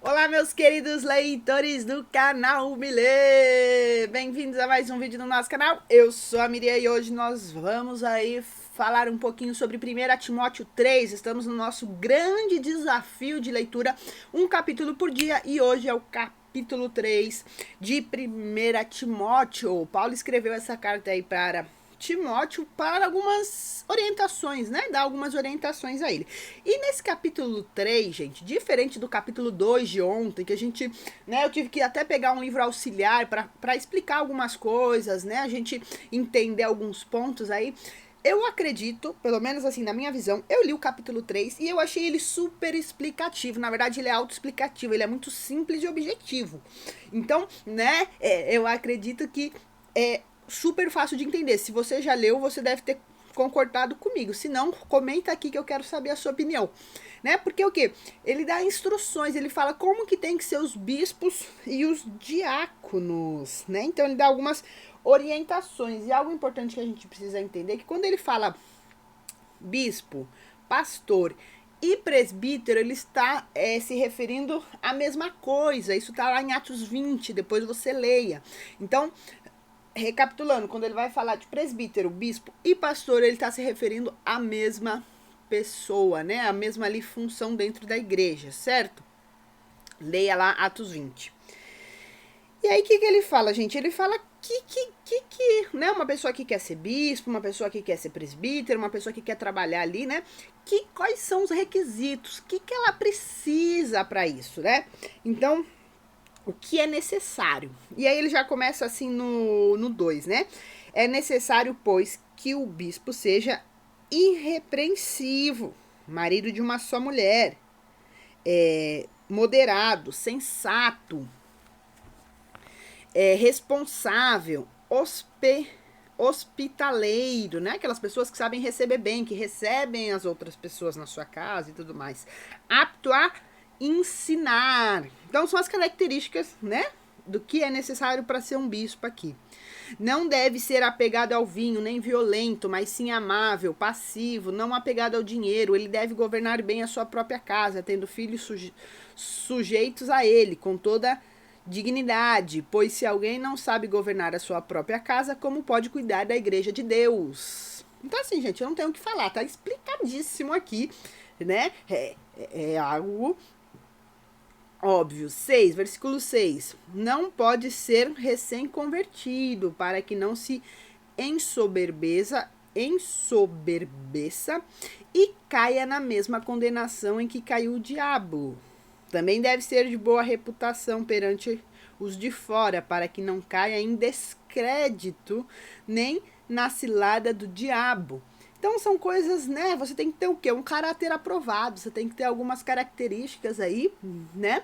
Olá, meus queridos leitores do canal Milê! Bem-vindos a mais um vídeo do nosso canal. Eu sou a Miriam e hoje nós vamos aí falar um pouquinho sobre 1 Timóteo 3. Estamos no nosso grande desafio de leitura, um capítulo por dia, e hoje é o capítulo 3 de 1 Timóteo. Paulo escreveu essa carta aí para Timóteo para algumas orientações, né? Dar algumas orientações a ele. E nesse capítulo 3, gente, diferente do capítulo 2 de ontem, que a gente, né, eu tive que até pegar um livro auxiliar para explicar algumas coisas, né? A gente entender alguns pontos aí. Eu acredito, pelo menos assim, na minha visão, eu li o capítulo 3 e eu achei ele super explicativo. Na verdade, ele é autoexplicativo, ele é muito simples e objetivo. Então, né, eu acredito que é super fácil de entender. Se você já leu, você deve ter concordado comigo. Se não, comenta aqui que eu quero saber a sua opinião. Né? Porque o quê? Ele dá instruções, ele fala como que tem que ser os bispos e os diáconos, né? Então ele dá algumas orientações. E algo importante que a gente precisa entender é que quando ele fala bispo, pastor e presbítero, ele está se referindo à mesma coisa. Isso está lá em Atos 20, depois você leia. Então, recapitulando, quando ele vai falar de presbítero, bispo e pastor, ele está se referindo à mesma pessoa, né? A mesma ali função dentro da igreja, certo? Leia lá Atos 20. E aí, o que ele fala, gente? Ele fala né? Uma pessoa que quer ser bispo, uma pessoa que quer ser presbítero, uma pessoa que quer trabalhar ali, né? Quais são os requisitos? O que ela precisa para isso, né? Então, o que é necessário? E aí ele já começa assim no 2, né? É necessário, pois, que o bispo seja irrepreensivo, marido de uma só mulher, moderado, sensato, responsável, hospitaleiro, né? Aquelas pessoas que sabem receber bem, que recebem as outras pessoas na sua casa e tudo mais. Apto a ensinar. Então são as características, né? Do que é necessário para ser um bispo aqui. Não deve ser apegado ao vinho, nem violento, mas sim amável, passivo, não apegado ao dinheiro. Ele deve governar bem a sua própria casa, tendo filhos sujeitos a ele, com toda dignidade, pois se alguém não sabe governar a sua própria casa, como pode cuidar da igreja de Deus? Então, assim, gente, eu não tenho o que falar, tá explicadíssimo aqui, né? É algo óbvio. 6, versículo 6. Não pode ser recém-convertido, para que não se ensoberbeça e caia na mesma condenação em que caiu o diabo. Também deve ser de boa reputação perante os de fora, para que não caia em descrédito nem na cilada do diabo. Então são coisas, né? Você tem que ter o quê? Um caráter aprovado, você tem que ter algumas características aí, né?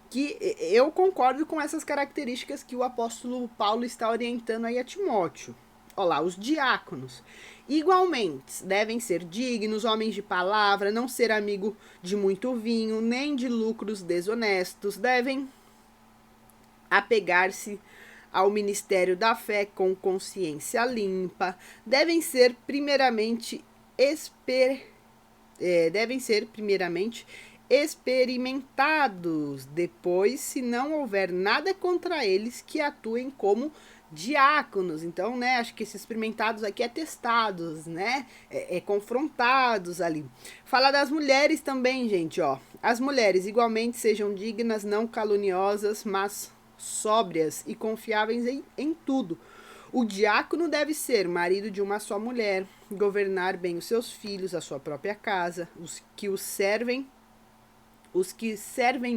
Que eu concordo com essas características que o apóstolo Paulo está orientando aí a Timóteo. Olá, os diáconos. Igualmente, devem ser dignos, homens de palavra, não ser amigo de muito vinho, nem de lucros desonestos. Devem apegar-se ao ministério da fé com consciência limpa. Devem ser primeiramente experimentados. Depois, se não houver nada contra eles, que atuem como diáconos. Então, né, acho que esses experimentados aqui é testados, né, confrontados ali. Fala das mulheres também, gente, ó. As mulheres igualmente sejam dignas, não caluniosas, mas sóbrias e confiáveis em tudo. O diácono deve ser marido de uma só mulher, governar bem os seus filhos, a sua própria casa, os que servem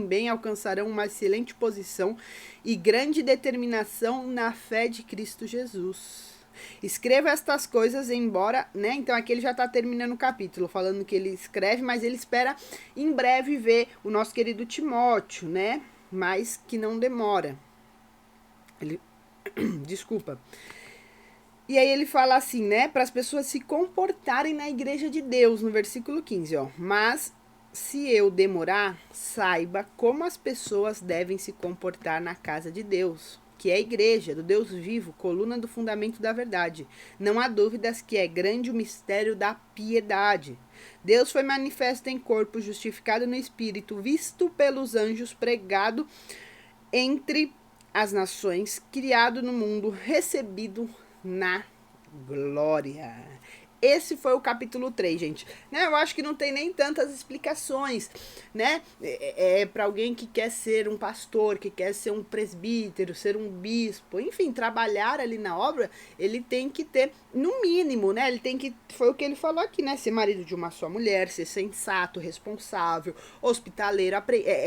bem alcançarão uma excelente posição e grande determinação na fé de Cristo Jesus. Escreva estas coisas, embora, né? Então aqui ele já está terminando o capítulo, falando que ele escreve, mas ele espera em breve ver o nosso querido Timóteo, né? Mas que não demora. Ele, desculpa. E aí ele fala assim, né? Para as pessoas se comportarem na igreja de Deus, no versículo 15, ó. Mas se eu demorar, saiba como as pessoas devem se comportar na casa de Deus. que é a igreja do Deus vivo, coluna do fundamento da verdade. Não há dúvidas que é grande o mistério da piedade. Deus foi manifesto em corpo, justificado no espírito, visto pelos anjos, pregado entre as nações, criado no mundo, recebido na glória. Esse foi o capítulo 3, gente. Né? Eu acho que não tem nem tantas explicações, né? Para alguém que quer ser um pastor, que quer ser um presbítero, ser um bispo, enfim, trabalhar ali na obra, ele tem que ter, no mínimo, né? Ele tem que, foi o que ele falou aqui, né? Ser marido de uma só mulher, ser sensato, responsável, hospitaleiro,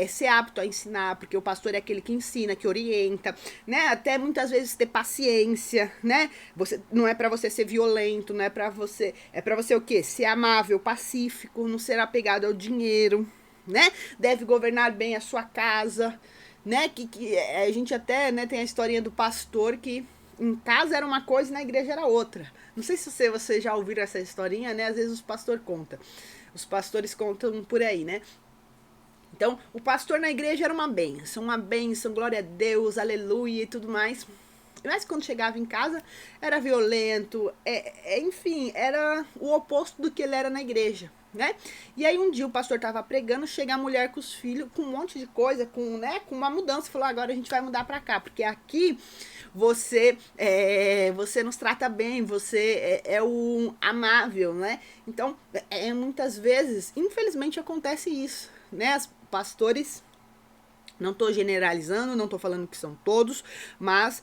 ser apto a ensinar, porque o pastor é aquele que ensina, que orienta, né? Até muitas vezes ter paciência, né? Você, não é para você ser violento, não é para você, é para você o quê? Ser amável, pacífico, não ser apegado ao dinheiro, né? Deve governar bem a sua casa, né? Que a gente até, né, tem a historinha do pastor que em casa era uma coisa e na igreja era outra. Não sei se você já ouviram essa historinha, né? Às vezes os pastores contam. Os pastores contam por aí, né? Então, o pastor na igreja era uma bênção, glória a Deus, aleluia e tudo mais. Mas quando chegava em casa, era violento, enfim, era o oposto do que ele era na igreja, né? E aí um dia o pastor estava pregando, chega a mulher com os filhos, com um monte de coisa, com uma mudança, falou, agora a gente vai mudar para cá, porque aqui você nos trata bem, você é o amável, né? Então, muitas vezes, infelizmente acontece isso, né? Os pastores... Não estou generalizando, não estou falando que são todos, mas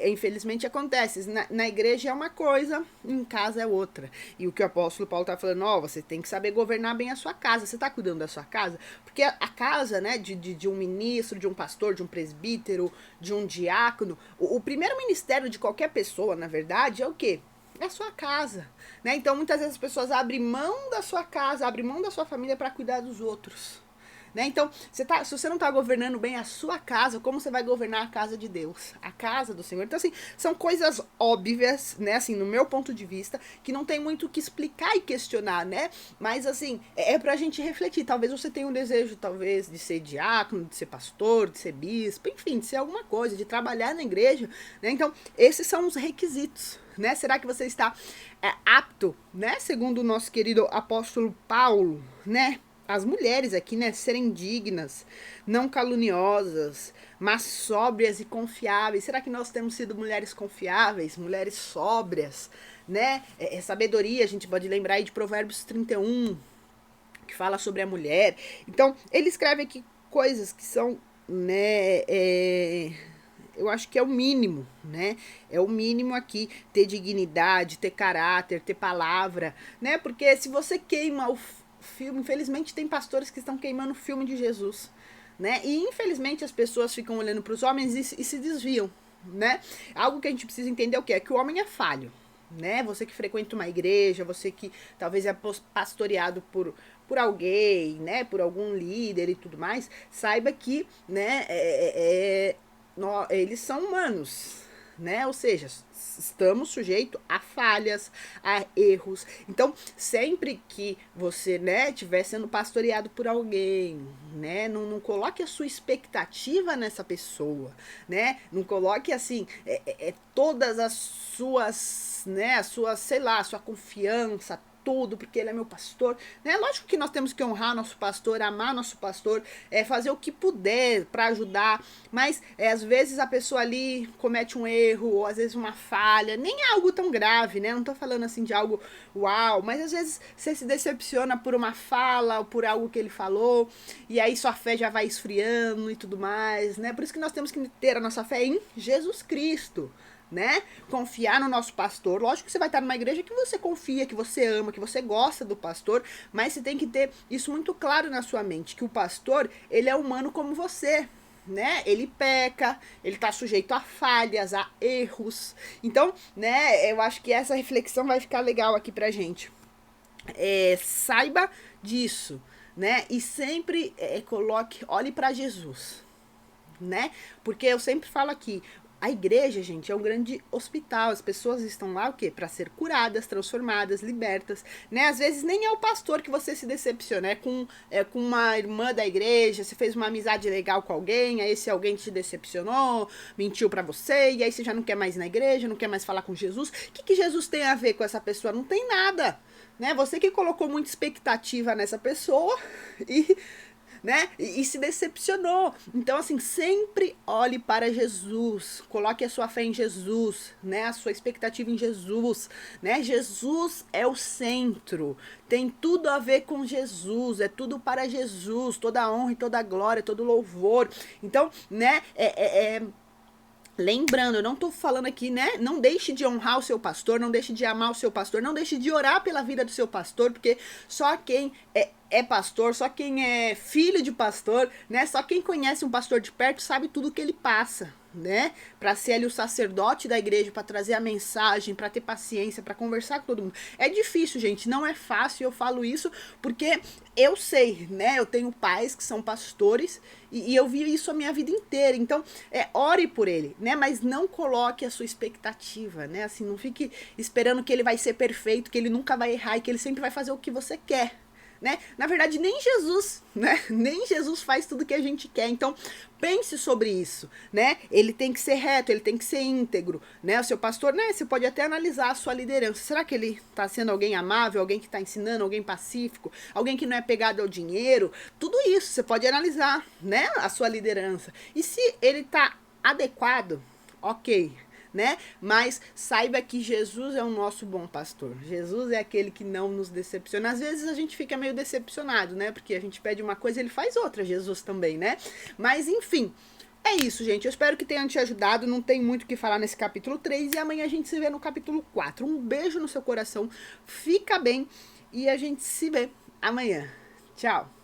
infelizmente acontece. Na igreja é uma coisa, em casa é outra. E o que o apóstolo Paulo está falando, você tem que saber governar bem a sua casa. Você está cuidando da sua casa? Porque a casa, né, de um ministro, de um pastor, de um presbítero, de um diácono, o primeiro ministério de qualquer pessoa, na verdade, é o quê? É a sua casa, né? Então muitas vezes as pessoas abrem mão da sua casa, abrem mão da sua família para cuidar dos outros. Né? Então, se você não está governando bem a sua casa, como você vai governar a casa de Deus? A casa do Senhor. Então, assim, são coisas óbvias, né? Assim, no meu ponto de vista, que não tem muito o que explicar e questionar, né? Mas, assim, pra gente refletir. Talvez você tenha um desejo, talvez, de ser diácono, de ser pastor, de ser bispo, enfim, de ser alguma coisa, de trabalhar na igreja, né? Então, esses são os requisitos, né? Será que você está apto, né? Segundo o nosso querido apóstolo Paulo, né? As mulheres aqui, né, serem dignas, não caluniosas, mas sóbrias e confiáveis. Será que nós temos sido mulheres confiáveis, mulheres sóbrias, né? Sabedoria, a gente pode lembrar aí de Provérbios 31, que fala sobre a mulher. Então, ele escreve aqui coisas que são, né, eu acho que é o mínimo, né? É o mínimo aqui, ter dignidade, ter caráter, ter palavra, né? Porque se você queima o filme, infelizmente tem pastores que estão queimando o filme de Jesus, né? E infelizmente as pessoas ficam olhando para os homens e se desviam, né? Algo que a gente precisa entender é o que? É que o homem é falho, né? Você que frequenta uma igreja, você que talvez é pastoreado por alguém, né? Por algum líder e tudo mais, saiba que, né? Eles são humanos, né? Ou seja, estamos sujeitos a falhas, a erros. Então, sempre que você, né, estiver sendo pastoreado por alguém, né, não coloque a sua expectativa nessa pessoa, né? Não coloque assim todas as suas, né, sei lá, a sua confiança, tudo, porque ele é meu pastor, né? Lógico que nós temos que honrar nosso pastor, amar nosso pastor, fazer o que puder para ajudar, mas às vezes a pessoa ali comete um erro, ou às vezes uma falha, nem é algo tão grave, né? Não tô falando assim de algo uau, mas às vezes você se decepciona por uma fala, ou por algo que ele falou, e aí sua fé já vai esfriando e tudo mais, né? Por isso que nós temos que ter a nossa fé em Jesus Cristo, né? Confiar no nosso pastor. Lógico que você vai estar numa igreja que você confia, que você ama, que você gosta do pastor, mas você tem que ter isso muito claro na sua mente, que o pastor, ele é humano como você, né? Ele peca, ele tá sujeito a falhas, a erros. Então, né, eu acho que essa reflexão vai ficar legal aqui pra gente. Saiba disso, né? E sempre olhe para Jesus, né? Porque eu sempre falo aqui, A igreja, gente, é um grande hospital. As pessoas estão lá o quê? Para ser curadas, transformadas, libertas, né? Às vezes nem é o pastor que você se decepciona, é com uma irmã da igreja, você fez uma amizade legal com alguém, aí esse alguém te decepcionou, mentiu para você, e aí você já não quer mais ir na igreja, não quer mais falar com Jesus. O que Jesus tem a ver com essa pessoa? Não tem nada, né? Você que colocou muita expectativa nessa pessoa e né? E se decepcionou. Então, assim, sempre olhe para Jesus, coloque a sua fé em Jesus, né? A sua expectativa em Jesus, né? Jesus é o centro, tem tudo a ver com Jesus, é tudo para Jesus, toda a honra e toda a glória, todo louvor. Então, né? Lembrando, eu não tô falando aqui, né? Não deixe de honrar o seu pastor, não deixe de amar o seu pastor, não deixe de orar pela vida do seu pastor, porque só quem é pastor, só quem é filho de pastor, né? Só quem conhece um pastor de perto sabe tudo que ele passa, né? Para ser ali o sacerdote da igreja, para trazer a mensagem, para ter paciência, para conversar com todo mundo. É difícil, gente, não é fácil. Eu falo isso porque eu sei, né? Eu tenho pais que são pastores e eu vi isso a minha vida inteira. Então, ore por ele, né? Mas não coloque a sua expectativa, né? Assim, não fique esperando que ele vai ser perfeito, que ele nunca vai errar e que ele sempre vai fazer o que você quer. Né? Na verdade, nem Jesus, né? Nem Jesus faz tudo que a gente quer. Então, pense sobre isso, né? Ele tem que ser reto, ele tem que ser íntegro, né? O seu pastor, né? Você pode até analisar a sua liderança. Será que ele está sendo alguém amável, alguém que está ensinando, alguém pacífico, alguém que não é pegado ao dinheiro? Tudo isso você pode analisar, né? A sua liderança. E se ele está adequado, ok, né? Mas saiba que Jesus é o nosso bom pastor. Jesus é aquele que não nos decepciona. Às vezes a gente fica meio decepcionado, né? Porque a gente pede uma coisa e ele faz outra, Jesus também, né? Mas enfim, é isso, gente. Eu espero que tenha te ajudado. Não tem muito o que falar nesse capítulo 3 e amanhã a gente se vê no capítulo 4. Um beijo no seu coração. Fica bem e a gente se vê amanhã. Tchau.